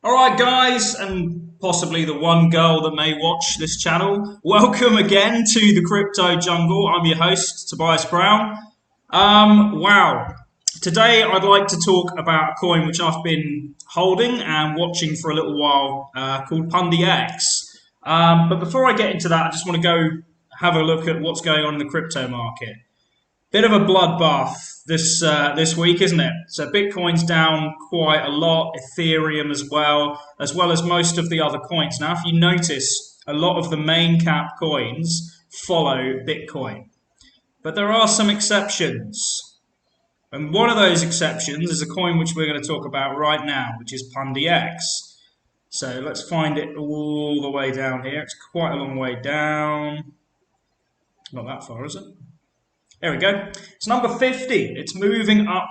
Alright guys, and possibly the one girl that may watch this channel, welcome again to the Crypto Jungle. I'm your host, Tobias Brown. Wow. Today I'd like to talk about a coin which I've been holding and watching for a little while, called PUNDI X. But before I get into that, I just want to go have a look at what's going on in the crypto market. Bit of a bloodbath this week, isn't it? So Bitcoin's down quite a lot, Ethereum as well as most of the other coins. Now, if you notice, a lot of the main cap coins follow Bitcoin. But there are some exceptions. And one of those exceptions is a coin which we're going to talk about right now, which is PUNDI X. So let's find it all the way down here. It's quite a long way down. Not that far, is it? There we go. It's number 50. It's moving up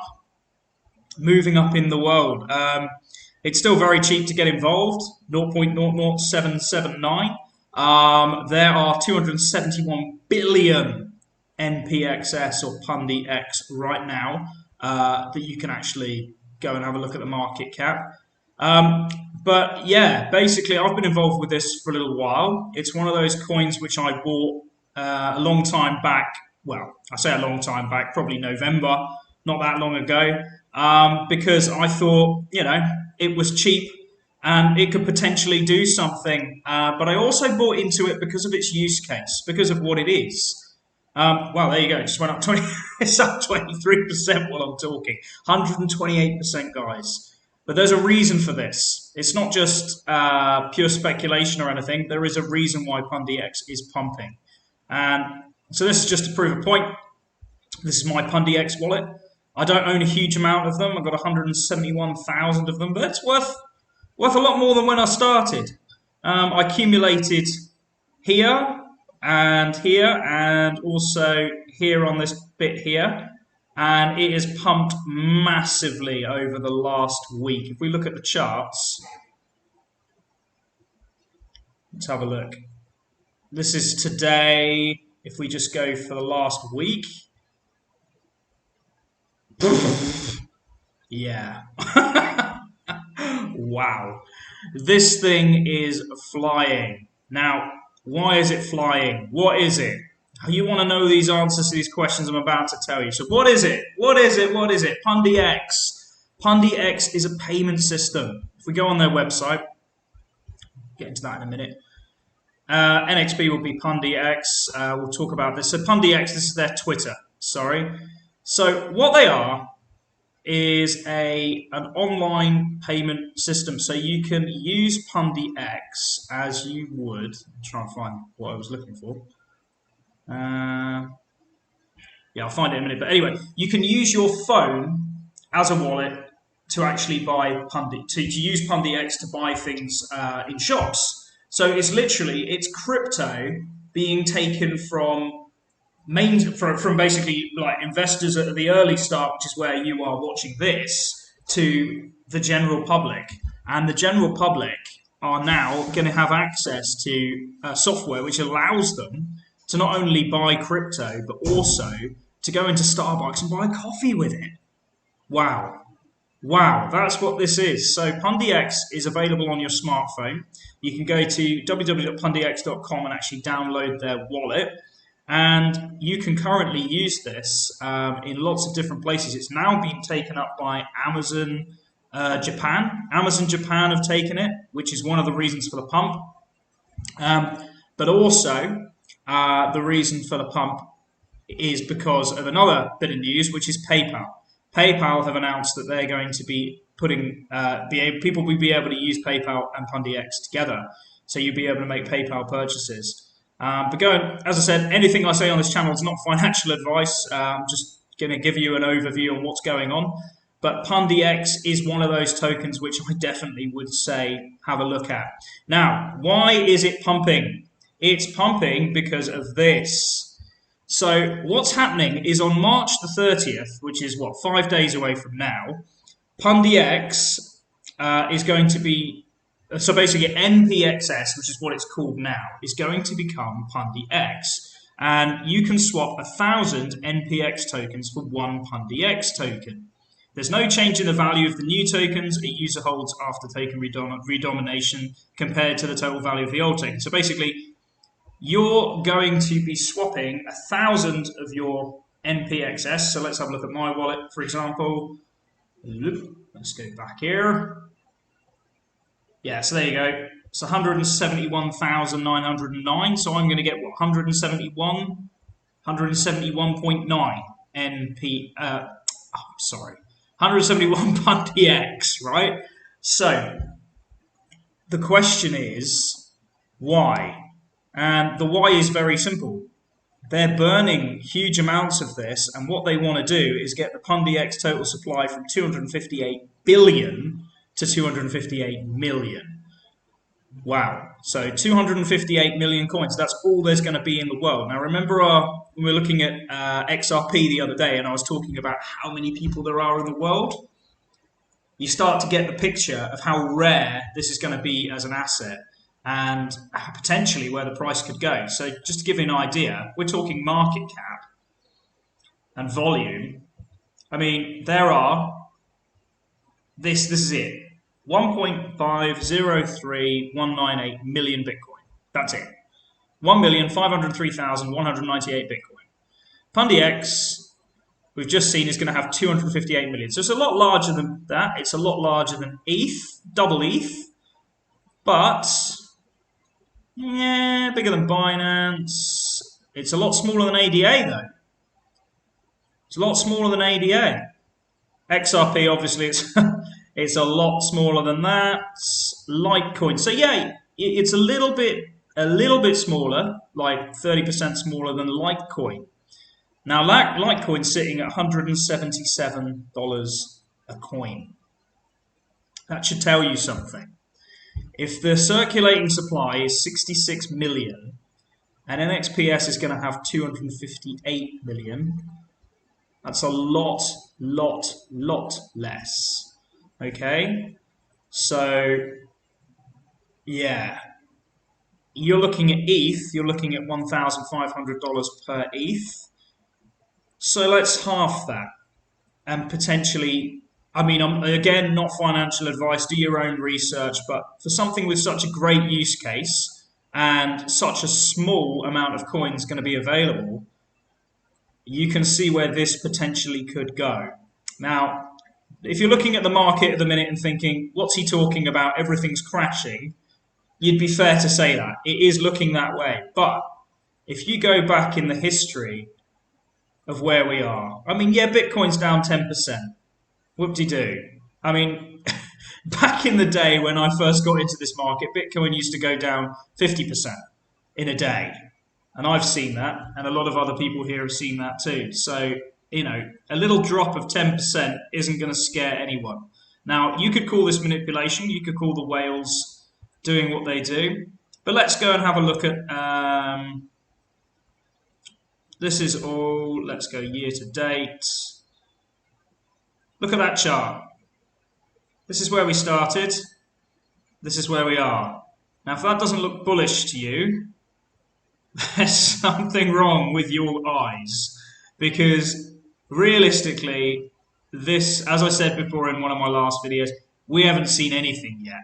in the world. It's still very cheap to get involved, 0.00779. There are 271 billion NPXS or PUNDI X right now that you can actually go and have a look at the market cap. But yeah, basically I've been involved with this for a little while. It's one of those coins which I bought a long time back. Well, I say a long time back, probably November, not that long ago, because I thought, it was cheap and it could potentially do something. But I also bought into it because of its use case, because of what it is. Well, there you go. It just went up 20. It's up 23% while I'm talking. 128%, guys. But there's a reason for this. It's not just pure speculation or anything. There is a reason why PUNDI X is pumping. So this is just to prove a point. This is my PUNDI X wallet. I don't own a huge amount of them. I've got 171,000 of them, but it's worth a lot more than when I started. I accumulated here and also here on this bit here, and it has pumped massively over the last week. If we look at the charts, let's have a look. This is today. If we just go for the last week, yeah. Wow. This thing is flying. Now, why is it flying? What is it? You want to know these answers to these questions I'm about to tell you. So what is it? What is it? What is it? PUNDI X. PUNDI X is a payment system. If we go on their website, get into that in a minute. NXB will be PUNDI X. We'll talk about this. So PUNDI X, this is their Twitter. Sorry. So what they are is an online payment system. So you can use PUNDI X as you would. Try and find what I was looking for. Yeah, I'll find it in a minute. But anyway, you can use your phone as a wallet to actually buy PUNDI. To use PUNDI X to buy things in shops. So it's crypto being taken from basically like investors at the early start, which is where you are watching this, to the general public. And the general public are now going to have access to software which allows them to not only buy crypto, but also to go into Starbucks and buy coffee with it. Wow. Wow, that's what this is. So PUNDI X is available on your smartphone. You can go to www.pundix.com and actually download their wallet. And you can currently use this in lots of different places. It's now been taken up by Amazon Japan. Amazon Japan have taken it, which is one of the reasons for the pump. But also, the reason for the pump is because of another bit of news, which is PayPal. PayPal have announced that they're going to be putting, people will be able to use PayPal and PUNDI X together. So you'll be able to make PayPal purchases. But as I said, anything I say on this channel is not financial advice. I'm just going to give you an overview on what's going on. But PUNDI X is one of those tokens which I definitely would say have a look at. Now, why is it pumping? It's pumping because of this. So what's happening is on March the 30th, which is 5 days away from now, PUNDI X is going to be, so basically NPXS, which is what it's called now, is going to become PUNDI X. And you can swap 1,000 NPX tokens for one PUNDI X token. There's no change in the value of the new tokens a user holds after token redomination compared to the total value of the old token. So basically, you're going to be swapping 1,000 of your NPXS. So let's have a look at my wallet, for example. Let's go back here. Yeah, so there you go. It's 171,909. So I'm going to get what, 171.9 NP. Sorry, 171 PUNDI X, right? So the question is why? And the why is very simple. They're burning huge amounts of this, and what they want to do is get the PUNDI X total supply from 258 billion to 258 million. Wow. So 258 million coins. That's all there's going to be in the world. Now, remember we were looking at XRP the other day, and I was talking about how many people there are in the world. You start to get the picture of how rare this is going to be as an asset and potentially where the price could go. So just to give you an idea, we're talking market cap and volume. I mean, there are, this is it. 1.503198 million Bitcoin. That's it. 1,503,198 Bitcoin. PUNDI X, we've just seen, is going to have 258 million. So it's a lot larger than that. It's a lot larger than ETH, double ETH. But, yeah, bigger than Binance. It's a lot smaller than ADA, though. It's a lot smaller than ADA. XRP, obviously, it's a lot smaller than that. Litecoin. So yeah, it's a little bit smaller, like 30% smaller than Litecoin. Now Litecoin's sitting at $177 a coin. That should tell you something. If the circulating supply is 66 million and NXPS is going to have 258 million, that's a lot less. Okay, so yeah, you're looking at ETH, you're looking at $1,500 per ETH. So let's half that and potentially, I mean, again, not financial advice, do your own research, but for something with such a great use case and such a small amount of coins going to be available, you can see where this potentially could go. Now, if you're looking at the market at the minute and thinking, what's he talking about? Everything's crashing. You'd be fair to say that. It is looking that way. But if you go back in the history of where we are, I mean, yeah, Bitcoin's down 10%. Whoop-de-doo. I mean, back in the day when I first got into this market, Bitcoin used to go down 50% in a day. And I've seen that, and a lot of other people here have seen that too. So, you know, a little drop of 10% isn't going to scare anyone. Now, you could call this manipulation. You could call the whales doing what they do. But let's go and have a look at, this is all, let's go year to date. Look at that chart. This is where we started. This is where we are. Now, if that doesn't look bullish to you, there's something wrong with your eyes. Because realistically, this, as I said before in one of my last videos, we haven't seen anything yet.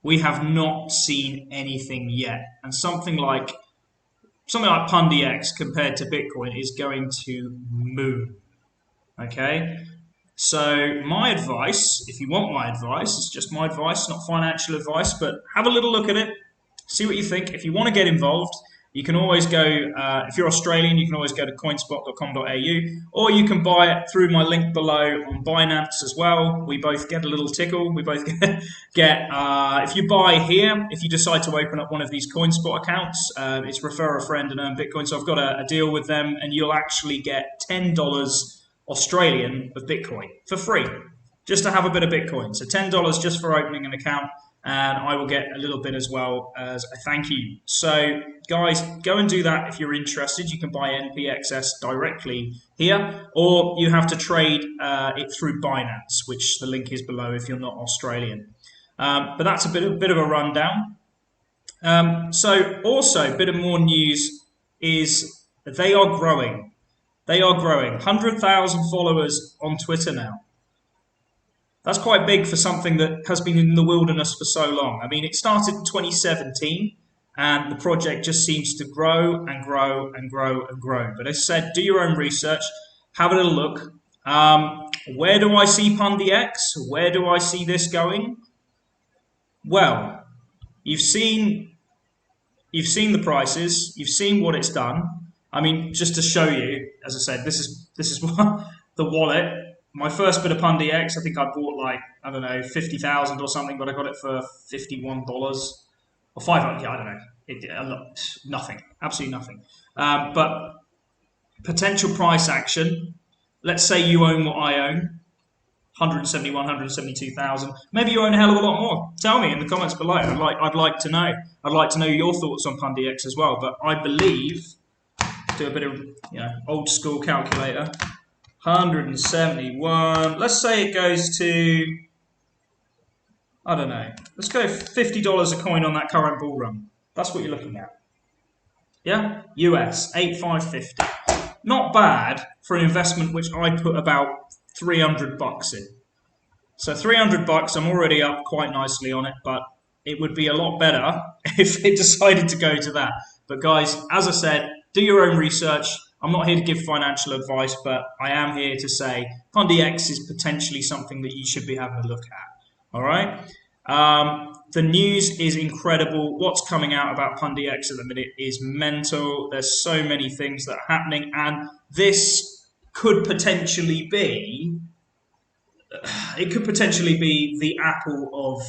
We have not seen anything yet. And something like PUNDI X compared to Bitcoin is going to moon. Okay? So my advice, if you want my advice, it's just my advice, not financial advice, but have a little look at it, see what you think. If you want to get involved, you can always go, if you're Australian, you can always go to coinspot.com.au, or you can buy it through my link below on Binance as well. We both get a little tickle. We both get, if you buy here, if you decide to open up one of these CoinSpot accounts, it's refer a friend and earn Bitcoin. So I've got a deal with them, and you'll actually get $10 Australian of Bitcoin for free, just to have a bit of Bitcoin. So $10 just for opening an account, and I will get a little bit as well as a thank you. So guys, go and do that if you're interested. You can buy NPXS directly here, or you have to trade it through Binance, which the link is below if you're not Australian. But that's a bit of a rundown. So also, a bit of more news is they are growing. They are growing. 100,000 followers on Twitter now. That's quite big for something that has been in the wilderness for so long. I mean, it started in 2017, and the project just seems to grow and grow and grow and grow. But as I said, do your own research, have a little look. Where do I see PUNDI X? Where do I see this going? Well, you've seen the prices, you've seen what it's done. I mean, just to show you, as I said, this is what the wallet. My first bit of PUNDI X, I think I bought like, I don't know, 50,000 or something, but I got it for $51 or 500. Yeah, I don't know. Nothing, absolutely nothing. But potential price action. Let's say you own what I own, 171, 172,000. Maybe you own a hell of a lot more. Tell me in the comments below. I'd like to know. I'd like to know your thoughts on PUNDI X as well. But I believe, do a bit of old school calculator. 171. Let's say it goes to, I don't know. Let's go $50 a coin on that current bull run. That's what you're looking at. Yeah, US 8550. Not bad for an investment which I put about $300 in. So $300, I'm already up quite nicely on it, but it would be a lot better if it decided to go to that. But guys, as I said, do your own research. I'm not here to give financial advice, but I am here to say PUNDI X is potentially something that you should be having a look at. All right. The news is incredible. What's coming out about PUNDI X at the minute is mental. There's so many things that are happening, and this could potentially be. It could potentially be the Apple of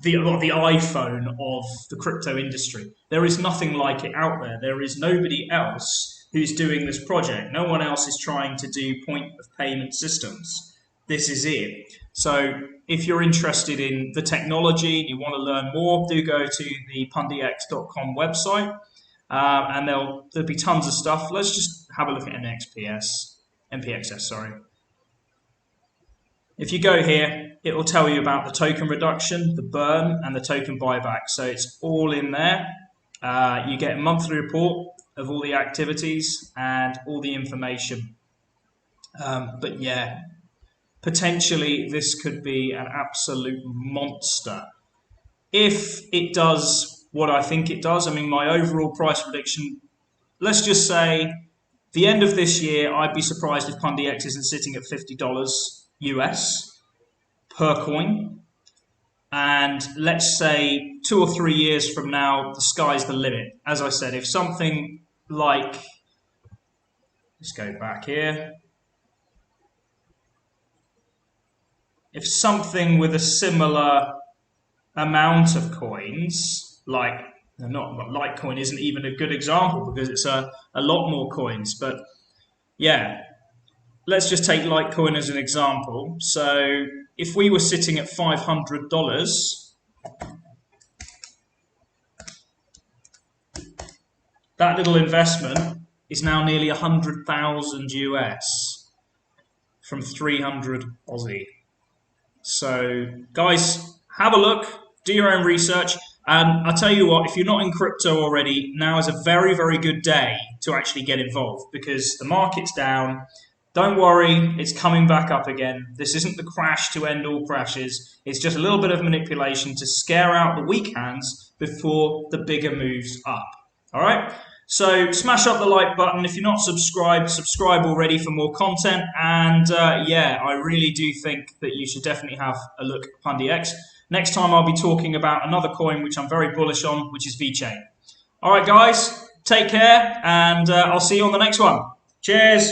the iPhone of the crypto industry. There is nothing like it out there. There is nobody else who's doing this project. No one else is trying to do point of payment systems. This is it. So if you're interested in the technology and you want to learn more, do go to the pundix.com website, and there'll be tons of stuff. Let's just have a look at NPXS, sorry. If you go here, it will tell you about the token reduction, the burn, and the token buyback. So it's all in there. You get a monthly report of all the activities and all the information. But yeah, potentially this could be an absolute monster. If it does what I think it does, I mean, my overall price prediction, let's just say the end of this year, I'd be surprised if PUNDI X isn't sitting at $50 US per coin. And let's say 2 or 3 years from now, the sky's the limit. As I said, if something like, let's go back here. If something with a similar amount of coins, like, Litecoin isn't even a good example because it's a lot more coins. But yeah, let's just take Litecoin as an example. So if we were sitting at $500, that little investment is now nearly 100,000 US from 300 Aussie. So guys, have a look, do your own research. And I'll tell you what, if you're not in crypto already, now is a very, very good day to actually get involved because the market's down. Don't worry, it's coming back up again. This isn't the crash to end all crashes. It's just a little bit of manipulation to scare out the weak hands before the bigger moves up. All right? So smash up the like button. If you're not subscribed, subscribe already for more content. And yeah, I really do think that you should definitely have a look at PUNDI X. Next time I'll be talking about another coin which I'm very bullish on, which is VeChain. All right, guys, take care, and I'll see you on the next one. Cheers.